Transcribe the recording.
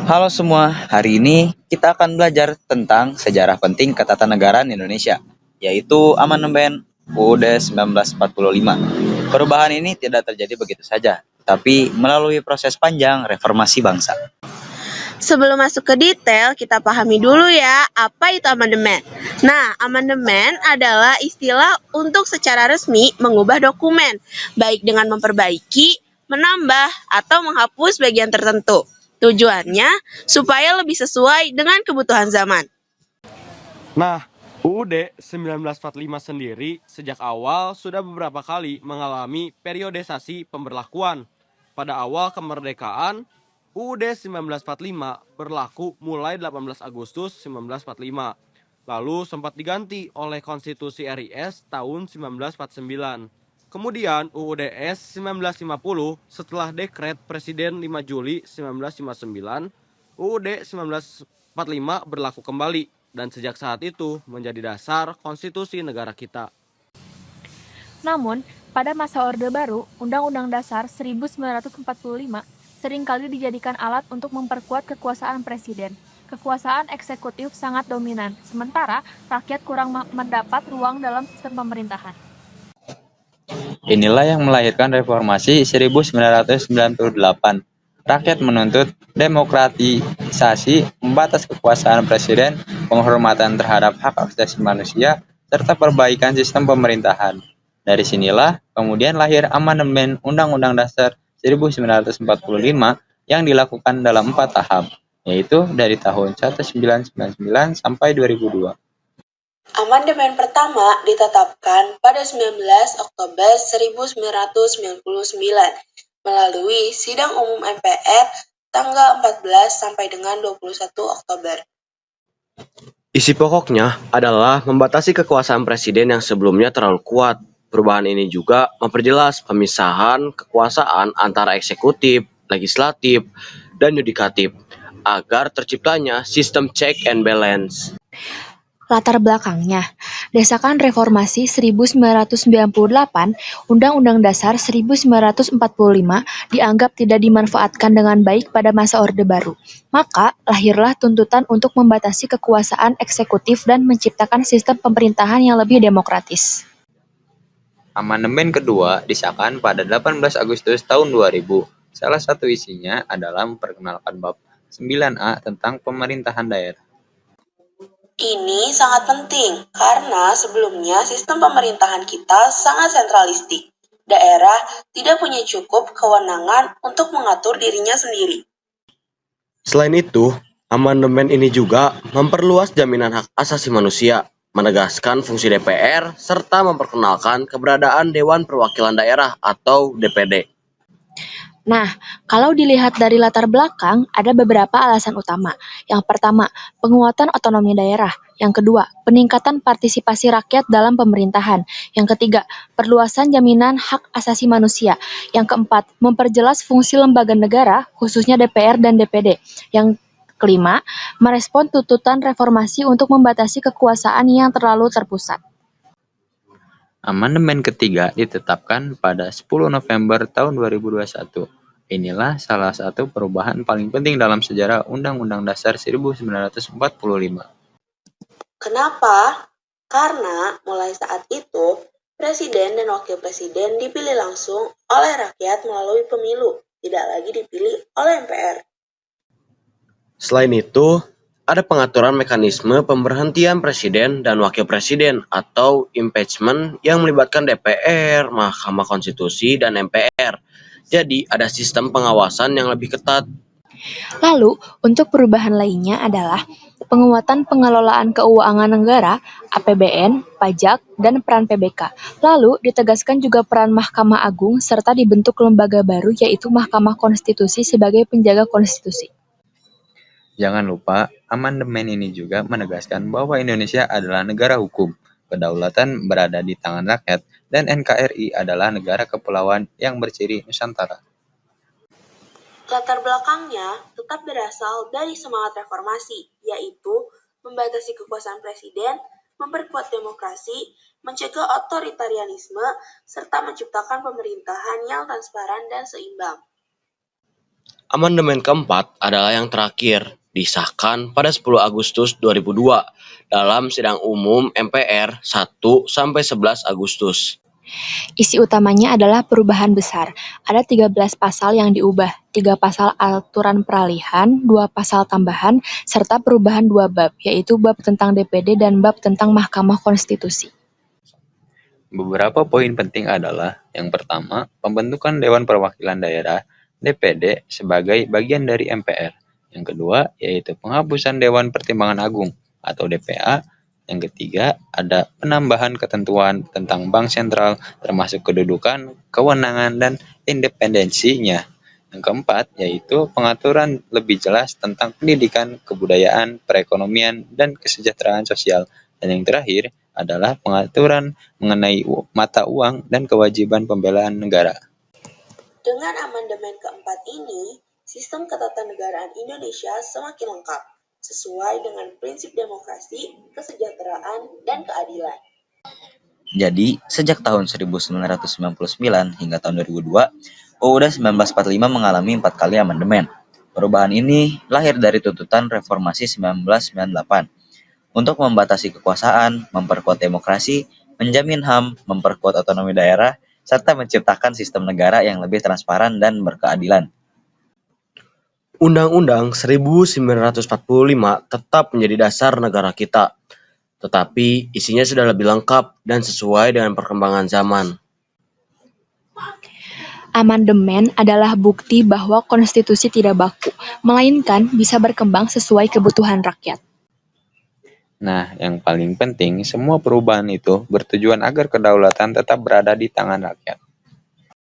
Halo semua, hari ini kita akan belajar tentang sejarah penting ketatanegaraan Indonesia, yaitu Amandemen UUD 1945. Perubahan ini tidak terjadi begitu saja, tapi melalui proses panjang reformasi bangsa. Sebelum masuk ke detail, kita pahami dulu ya, apa itu amandemen. Nah, amandemen adalah istilah untuk secara resmi mengubah dokumen, baik dengan memperbaiki, menambah, atau menghapus bagian tertentu. Tujuannya supaya lebih sesuai dengan kebutuhan zaman. Nah, UUD 1945 sendiri sejak awal sudah beberapa kali mengalami periodisasi pemberlakuan. Pada awal kemerdekaan, UUD 1945 berlaku mulai 18 Agustus 1945. Lalu sempat diganti oleh Konstitusi RIS tahun 1949. Kemudian UUD 1950 setelah dekret Presiden 5 Juli 1959, UUD 1945 berlaku kembali dan sejak saat itu menjadi dasar konstitusi negara kita. Namun, pada masa Orde Baru, Undang-Undang Dasar 1945 seringkali dijadikan alat untuk memperkuat kekuasaan presiden. Kekuasaan eksekutif sangat dominan, sementara rakyat kurang mendapat ruang dalam sistem pemerintahan. Inilah yang melahirkan reformasi 1998. Rakyat menuntut demokratisasi, membatas kekuasaan presiden, penghormatan terhadap hak asasi manusia, serta perbaikan sistem pemerintahan. Dari sinilah kemudian lahir amandemen Undang-Undang Dasar 1945 yang dilakukan dalam 4 tahap, yaitu dari tahun 1999 sampai 2002. Amandemen pertama ditetapkan pada 19 Oktober 1999 melalui Sidang Umum MPR tanggal 14 sampai dengan 21 Oktober. Isi pokoknya adalah membatasi kekuasaan presiden yang sebelumnya terlalu kuat. Perubahan ini juga memperjelas pemisahan kekuasaan antara eksekutif, legislatif, dan yudikatif agar terciptanya sistem check and balance. Latar belakangnya, desakan reformasi 1998, Undang-Undang Dasar 1945 dianggap tidak dimanfaatkan dengan baik pada masa Orde Baru. Maka, lahirlah tuntutan untuk membatasi kekuasaan eksekutif dan menciptakan sistem pemerintahan yang lebih demokratis. Amandemen kedua disahkan pada 18 Agustus tahun 2000. Salah satu isinya adalah memperkenalkan bab 9A tentang pemerintahan daerah. Ini sangat penting karena sebelumnya sistem pemerintahan kita sangat sentralistik. Daerah tidak punya cukup kewenangan untuk mengatur dirinya sendiri. Selain itu, amandemen ini juga memperluas jaminan hak asasi manusia, menegaskan fungsi DPR, serta memperkenalkan keberadaan Dewan Perwakilan Daerah atau DPD. Nah, kalau dilihat dari latar belakang, ada beberapa alasan utama. Yang pertama, penguatan otonomi daerah. Yang kedua, peningkatan partisipasi rakyat dalam pemerintahan. Yang ketiga, perluasan jaminan hak asasi manusia. Yang keempat, memperjelas fungsi lembaga negara, khususnya DPR dan DPD. Yang kelima, merespon tuntutan reformasi untuk membatasi kekuasaan yang terlalu terpusat. Amandemen ketiga ditetapkan pada 10 November tahun 2021. Inilah salah satu perubahan paling penting dalam sejarah Undang-Undang Dasar 1945. Kenapa? Karena mulai saat itu, presiden dan wakil presiden dipilih langsung oleh rakyat melalui pemilu, tidak lagi dipilih oleh MPR. Selain itu, ada pengaturan mekanisme pemberhentian presiden dan wakil presiden atau impeachment yang melibatkan DPR, Mahkamah Konstitusi, dan MPR. Jadi, ada sistem pengawasan yang lebih ketat. Lalu, untuk perubahan lainnya adalah penguatan pengelolaan keuangan negara, APBN, pajak, dan peran PBK. Lalu, ditegaskan juga peran Mahkamah Agung serta dibentuk lembaga baru yaitu Mahkamah Konstitusi sebagai penjaga konstitusi. Jangan lupa, amandemen ini juga menegaskan bahwa Indonesia adalah negara hukum, kedaulatan berada di tangan rakyat, dan NKRI adalah negara kepulauan yang berciri Nusantara. Latar belakangnya tetap berasal dari semangat reformasi, yaitu membatasi kekuasaan presiden, memperkuat demokrasi, mencegah otoritarianisme, serta menciptakan pemerintahan yang transparan dan seimbang. Amandemen keempat adalah yang terakhir, disahkan pada 10 Agustus 2002 dalam sidang umum MPR 1-11 Agustus. Isi utamanya adalah perubahan besar. Ada 13 pasal yang diubah, 3 pasal aturan peralihan, 2 pasal tambahan, serta perubahan 2 bab, yaitu bab tentang DPD dan bab tentang Mahkamah Konstitusi. Beberapa poin penting adalah, yang pertama, pembentukan Dewan Perwakilan Daerah (DPD) sebagai bagian dari MPR. Yang kedua, yaitu penghapusan Dewan Pertimbangan Agung atau DPA. Yang ketiga, ada penambahan ketentuan tentang Bank Sentral termasuk kedudukan, kewenangan, dan independensinya. Yang keempat, yaitu pengaturan lebih jelas tentang pendidikan, kebudayaan, perekonomian, dan kesejahteraan sosial. Dan yang terakhir adalah pengaturan mengenai mata uang dan kewajiban pembelaan negara. Dengan amandemen keempat ini, sistem ketatanegaraan Indonesia semakin lengkap, sesuai dengan prinsip demokrasi, kesejahteraan, dan keadilan. Jadi, sejak tahun 1999 hingga tahun 2002, UUD 1945 mengalami 4 kali amandemen. Perubahan ini lahir dari tuntutan Reformasi 1998 untuk membatasi kekuasaan, memperkuat demokrasi, menjamin HAM, memperkuat otonomi daerah, serta menciptakan sistem negara yang lebih transparan dan berkeadilan. Undang-Undang 1945 tetap menjadi dasar negara kita, tetapi isinya sudah lebih lengkap dan sesuai dengan perkembangan zaman. Amandemen adalah bukti bahwa konstitusi tidak baku, melainkan bisa berkembang sesuai kebutuhan rakyat. Nah, yang paling penting, semua perubahan itu bertujuan agar kedaulatan tetap berada di tangan rakyat.